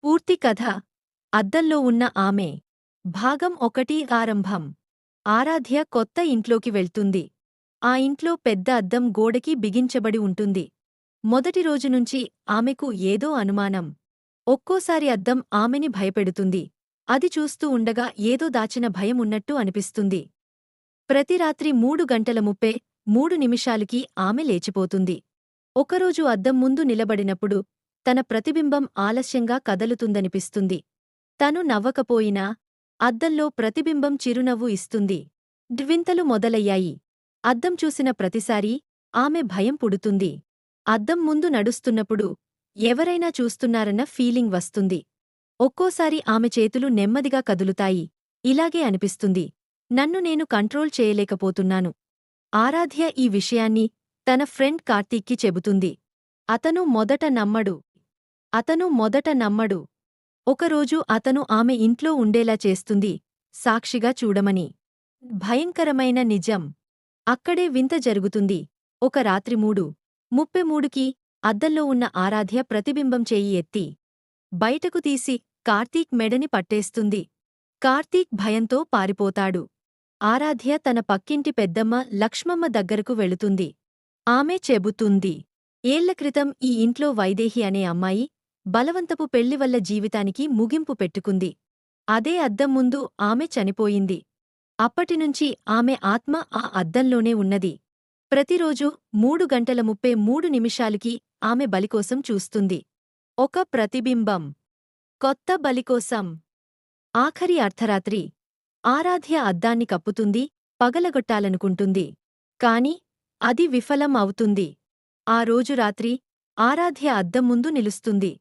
పూర్తి కథ అద్దంలో ఉన్న ఆమె భాగం 1 ఆరంభం. ఆరాధ్య కొత్త ఇంట్లోకి వెళ్తుంది. ఆ ఇంట్లో పెద్ద అద్దం గోడకి బిగించబడి ఉంటుంది. మొదటి రోజునుంచి ఆమెకు ఏదో అనుమానం. ఒక్కోసారి అద్దం ఆమెని భయపెడుతుంది. అది చూస్తూ ఉండగా ఏదో దాచిన భయం ఉన్నట్టు అనిపిస్తుంది. ప్రతి రాత్రి 3:33 ఆమె లేచిపోతుంది. ఒకరోజు అద్దం ముందు నిలబడినప్పుడు తన ప్రతిబింబం ఆలస్యంగా కదలుతుందనిపిస్తుంది. తను నవ్వకపోయినా అద్దంలో ప్రతిబింబం చిరునవ్వు ఇస్తుంది. డ్వింతలు మొదలయ్యాయి. అద్దం చూసిన ప్రతిసారీ ఆమె భయం పుడుతుంది. అద్దం ముందు నడుస్తున్నప్పుడు ఎవరైనా చూస్తున్నారన్న ఫీలింగ్ వస్తుంది. ఒక్కోసారి ఆమె చేతులు నెమ్మదిగా కదులుతాయి. ఇలాగే అనిపిస్తుంది, నన్ను నేను కంట్రోల్ చేయలేకపోతున్నాను. ఆరాధ్య ఈ విషయాన్ని తన ఫ్రెండ్ కార్తీక్కి చెబుతుంది. అతను మొదట నమ్మడు. ఒకరోజు అతను ఆమె ఇంట్లో ఉండేలా చేస్తుంది, సాక్షిగా చూడమని. భయంకరమైన నిజం. అక్కడే వింత జరుగుతుంది. ఒక రాత్రి 3:33కి అద్దంలో ఉన్న ఆరాధ్య ప్రతిబింబం చేయి ఎత్తి బయటకు తీసి కార్తీక్ మెడని పట్టేస్తుంది. కార్తీక్ భయంతో పారిపోతాడు. ఆరాధ్య తన పక్కింటి పెద్దమ్మ లక్ష్మమ్మ దగ్గరకు వెళుతుంది. ఆమె చెబుతుంది, ఏళ్ల క్రితం ఈ ఇంట్లో వైదేహి అనే అమ్మాయి బలవంతపు పెళ్లివల్ల జీవితానికి ముగింపు పెట్టుకుంది. అదే అద్దం ముందు ఆమె చనిపోయింది. అప్పటినుంచి ఆమె ఆత్మ ఆ అద్దంలోనే ఉన్నది. ప్రతిరోజూ 3:33 ఆమె బలికోసం చూస్తుంది. ఒక ప్రతిబింబం. కొత్త బలికోసం. ఆఖరి అర్ధరాత్రి ఆరాధ్య అద్దాన్ని కప్పుతుంది, పగలగొట్టాలనుకుంటుంది. కాని అది విఫలం అవుతుంది. ఆ రోజు రాత్రి ఆరాధ్య అద్దం ముందు నిలుస్తుంది.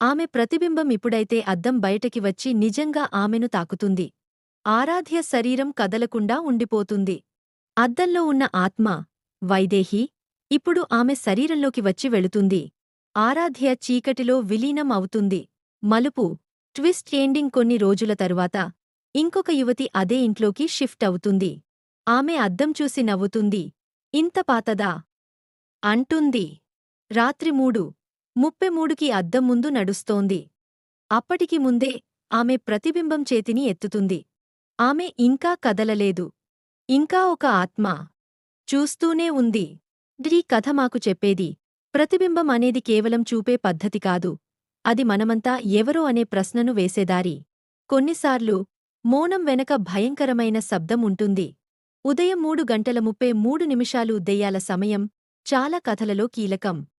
ఆమె ప్రతిబింబం ఇప్పుడైతే అద్దం బయటకి వచ్చి నిజంగా ఆమెను తాకుతుంది. ఆరాధ్య శరీరం కదలకుండా ఉండిపోతుంది. అద్దంలో ఉన్న ఆత్మ, వైదేహి, ఇప్పుడు ఆమె శరీరంలోకి వచ్చి వెళుతుంది. ఆరాధ్య చీకటిలో విలీనం అవుతుంది. మలుపు, ట్విస్ట్ ఎండింగ్. కొన్ని రోజుల తరువాత ఇంకొక యువతి అదే ఇంట్లోకి షిఫ్ట్ అవుతుంది. ఆమె అద్దం చూసి నవ్వుతుంది. ఇంత పాతదా అంటుంది. రాత్రి 3:33కి అద్దం ముందు నడుస్తోంది. అప్పటికి ముందే ఆమె ప్రతిబింబం చేతిని ఎత్తుతుంది. ఆమె ఇంకా కదలలేదు. ఇంకా ఒక ఆత్మ చూస్తూనే ఉంది. ఈ కథ మాకు చెప్పేది, ప్రతిబింబం అనేది కేవలం చూపే పద్ధతి కాదు, అది మనమంతా ఎవరో అనే ప్రశ్నను వేసేదారి. కొన్నిసార్లు మౌనం వెనక భయంకరమైన శబ్దం ఉంటుంది. ఉదయం 3:33 దెయ్యాల సమయం చాలా కథలలో కీలకం.